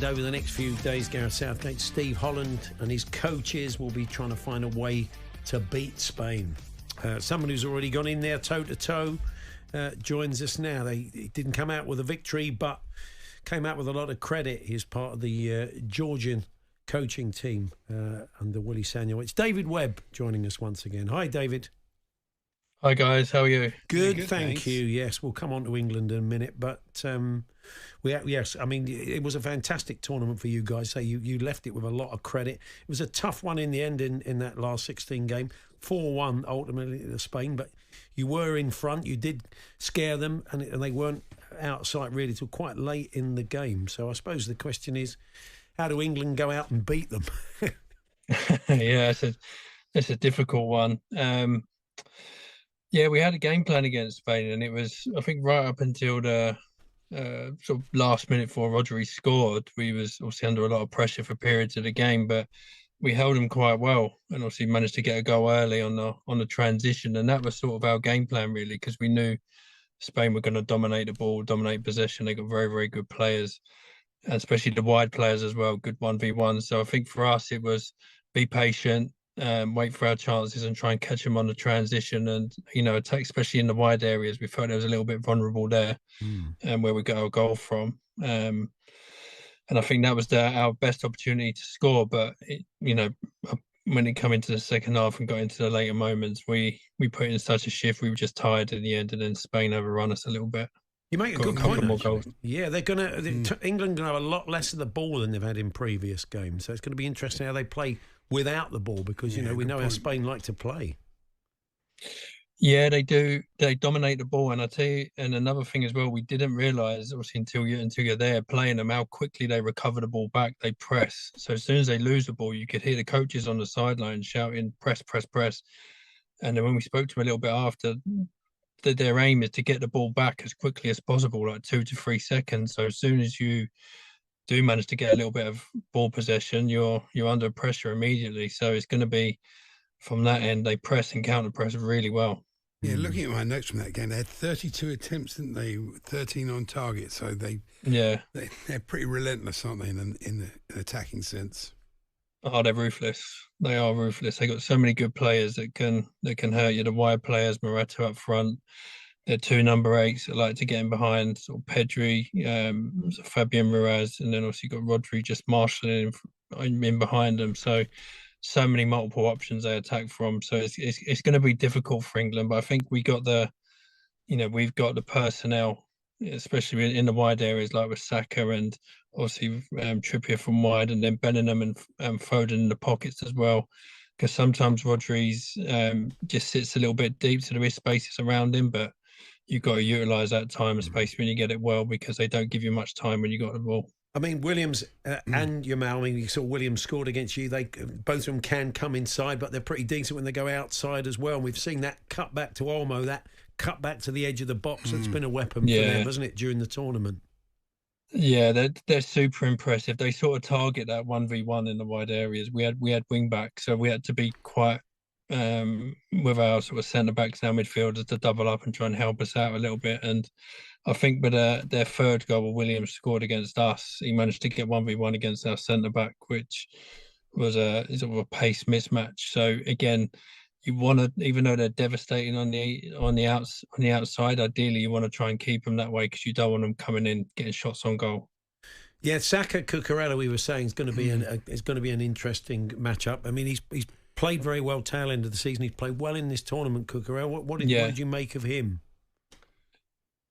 and over the next few days, Gareth Southgate, Steve Holland and his coaches will be trying to find a way to beat Spain. Someone who's already gone in there toe-to-toe joins us now. He didn't come out with a victory, but came out with a lot of credit. He's part of the Georgian coaching team under Willie Sagnol. It's David Webb joining us once again. Hi, David. Hi, guys. How are you? Good, thank you. Yes, we'll come on to England in a minute, but yes, I mean, it was a fantastic tournament for you guys. So you left it with a lot of credit. It was a tough one in the end in that last 16 game, 4-1 ultimately to Spain, but you were in front. You did scare them, and they weren't out of sight really till quite late in the game. So I suppose the question is, how do England go out and beat them? Yeah, it's a difficult one. Yeah, we had a game plan against Spain, and it was, I think, right up until the sort of last minute before Rodri scored, we was obviously under a lot of pressure for periods of the game, but we held them quite well, and obviously managed to get a goal early on the transition, and that was sort of our game plan really, because we knew Spain were going to dominate the ball, dominate possession. They got very, very good players, and especially the wide players as well, good 1v1. So I think for us it was be patient, wait for our chances and try and catch them on the transition, and attack, especially in the wide areas. We felt it was a little bit vulnerable there, and where we got our goal from, and I think that was our best opportunity to score. But when it came into the second half and got into the later moments, we put in such a shift. We were just tired in the end, and then Spain overrun us a little bit. You make a good point. Yeah, England gonna have a lot less of the ball than they've had in previous games. So it's going to be interesting how they play without the ball, because we know how Spain like to play. Yeah, they do. They dominate the ball, and I tell you, and another thing as well, we didn't realise, obviously, until you're there playing them, how quickly they recover the ball back. They press. So as soon as they lose the ball, you could hear the coaches on the sideline shouting, "Press, press, press!" And then when we spoke to them a little bit after, their aim is to get the ball back as quickly as possible, like 2 to 3 seconds. So as soon as you do manage to get a little bit of ball possession, you're under pressure immediately. So it's going to be, from that end, they press and counter press really well. Yeah, looking at my notes from that game, they had 32 attempts, didn't they? 13 on target. So they're pretty relentless, aren't they, in the attacking sense? Oh, they're ruthless. They are ruthless. They got so many good players that can hurt you. The wide players, Morata up front. They're 2 number 8s that like to get in behind, sort of Pedri, Fabian Ruiz, and then obviously got Rodri just marshalling in behind them. So many multiple options they attack from. So it's going to be difficult for England, but I think we've got the personnel, especially in the wide areas, like with Saka and obviously Trippier from wide, and then Bellingham and Foden in the pockets as well. Because sometimes Rodri's just sits a little bit deep, so there is spaces around him, but you've got to utilise that time and space when you get it well, because they don't give you much time when you got the ball. I mean, Williams and Yamal, I mean, you saw Williams scored against you. Both of them can come inside, but they're pretty decent when they go outside as well. And we've seen that cut back to Olmo, that cut back to the edge of the box. It's been a weapon for them, hasn't it, during the tournament? Yeah, they're super impressive. They sort of target that 1v1 in the wide areas. We had wing backs, so we had to be quite with our sort of centre backs and our midfielders to double up and try and help us out a little bit. And I think with their third goal, Williams scored against us, he managed to get 1v1 against our centre back, which was a sort of a pace mismatch. So again, you want to, even though they're devastating on the outside, ideally you want to try and keep them that way, because you don't want them coming in getting shots on goal. Yeah, Saka Cucurella, we were saying, is going to be an interesting matchup. I mean, he's played very well tail end of the season. He's played well in this tournament, Cucurella. What did you make of him?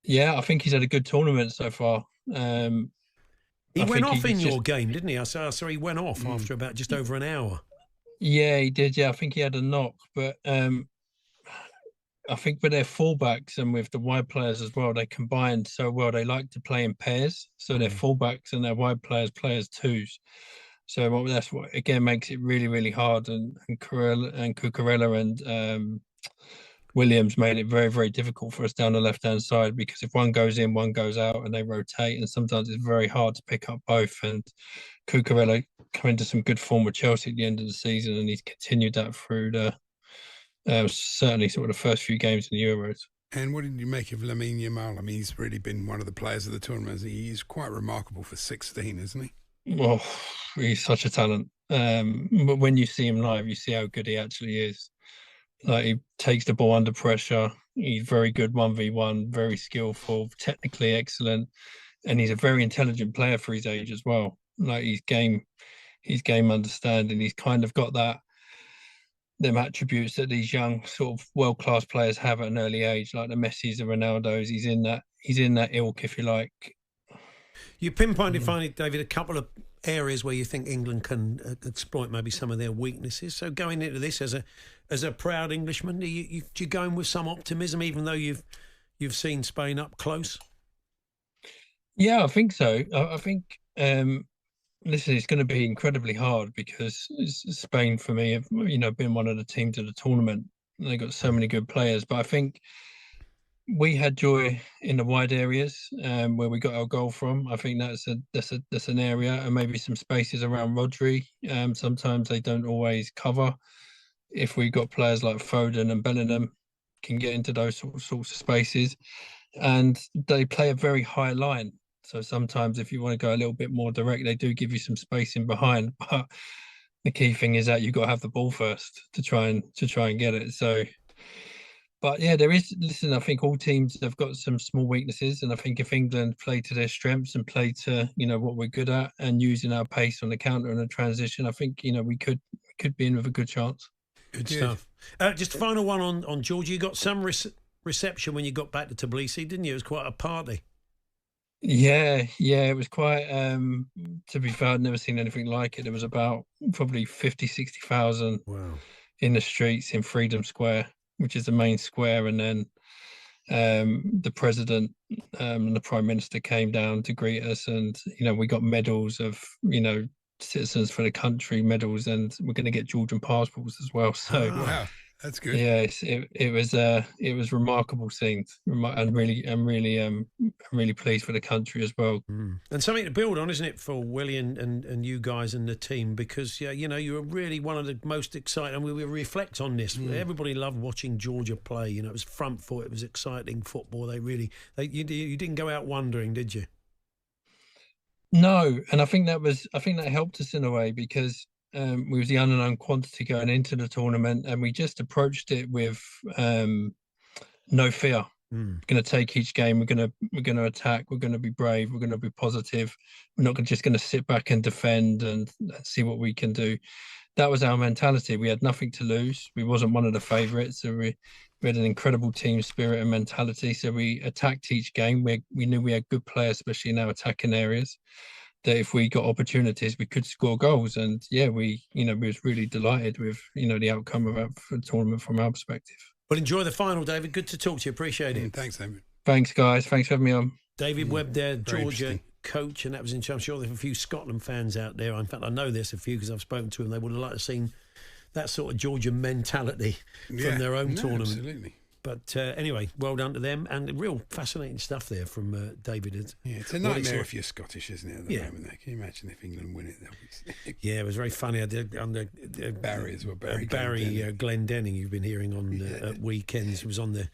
Yeah, I think he's had a good tournament so far. He went off in your game, didn't he? I saw he went off after about just over an hour. Yeah, he did. Yeah, I think he had a knock. But I think with their fullbacks and with the wide players as well, they combined so well. They like to play in pairs. So their fullbacks and their wide players play as twos. So that's what, again, makes it really, really hard. And Cucurella and Williams made it very, very difficult for us down the left-hand side, because if one goes in, one goes out, and they rotate, and sometimes it's very hard to pick up both. And Cucurella come into some good form with Chelsea at the end of the season, and he's continued that through the certainly sort of the first few games in the Euros. And what did you make of Lamine Yamal? I mean, he's really been one of the players of the tournament. He's quite remarkable for 16, isn't he? Oh, he's such a talent. But when you see him live, you see how good he actually is. Like, he takes the ball under pressure. He's very good 1v1, very skillful, technically excellent, and he's a very intelligent player for his age as well. Like, his game understanding. He's kind of got them attributes that these young sort of world-class players have at an early age, like the Messis, the Ronaldos. He's in that ilk, if you like. You pinpointed finally, David, a couple of areas where you think England can exploit maybe some of their weaknesses. So going into this as a proud Englishman, do you go in with some optimism, even though you've seen Spain up close? Yeah, I think so. I think listen, it's going to be incredibly hard because Spain, for me, have been one of the teams of the tournament. They got so many good players, but I think we had joy in the wide areas where we got our goal from. I think that's an area, and maybe some spaces around Rodri. Sometimes they don't always cover. If we got players like Foden and Bellingham can get into those sorts of spaces, and they play a very high line. So sometimes if you want to go a little bit more direct, they do give you some space in behind. But the key thing is that you've got to have the ball first to try and get it. So, but yeah, listen, I think all teams have got some small weaknesses. And I think if England play to their strengths and play to, what we're good at and using our pace on the counter and the transition, I think, we could be in with a good chance. Good stuff. Just a final one on Georgia. You got some reception when you got back to Tbilisi, didn't you? It was quite a party. Yeah, it was quite, to be fair, I'd never seen anything like it. There was about probably 50, 60,000 in the streets in Freedom Square, which is the main square. And then the president and the prime minister came down to greet us. And, we got medals of, citizens for the country medals, and we're going to get Georgian passports as well. So, wow. That's good. Yeah, it was remarkable scenes, and really pleased for the country as well. And something to build on, isn't it, for Willie and you guys and the team? Because you were really one of the most exciting. And we will reflect on this. Everybody loved watching Georgia play. It was front foot. It was exciting football. You didn't go out wondering, did you? No, and I think that helped us in a way because. We was the unknown quantity going into the tournament, and we just approached it with no fear. We're going to take each game. We're going to attack. We're going to be brave. We're going to be positive. We're not just going to sit back and defend and see what we can do. That was our mentality. We had nothing to lose. We wasn't one of the favourites, so we had an incredible team spirit and mentality. So we attacked each game. We knew we had good players, especially in our attacking areas, that if we got opportunities, we could score goals. And yeah, we was really delighted with, the outcome of the tournament from our perspective. Well, enjoy the final, David. Good to talk to you. Appreciate it. Thanks, David. Thanks, guys. Thanks for having me on. David Webb there, Georgia coach, and that was interesting. I'm sure there's a few Scotland fans out there. In fact, I know there's a few because I've spoken to them. They would have liked to have seen that sort of Georgian mentality from their own tournament. Absolutely. But anyway, well done to them, and real fascinating stuff there from David. Yeah, it's a nightmare if you're Scottish, isn't it? At the moment, there. Can you imagine if England win it? Yeah, it was very funny. I did on the Barry as well. Barry Glendenning, you've been hearing on at weekends. He was on the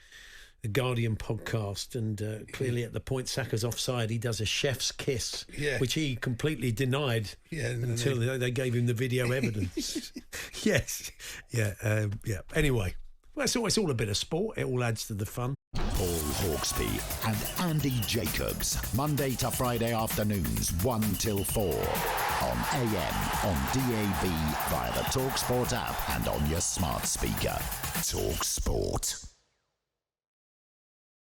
Guardian podcast, and clearly at the point Saka's offside, he does a chef's kiss, which he completely denied until they gave him the video evidence. Yes, yeah. Anyway. Well, it's all a bit of sport. It all adds to the fun. Paul Hawksbee and Andy Jacobs, Monday to Friday afternoons, 1 till 4. On AM, on DAB, via the talkSPORT app and on your smart speaker. talkSPORT.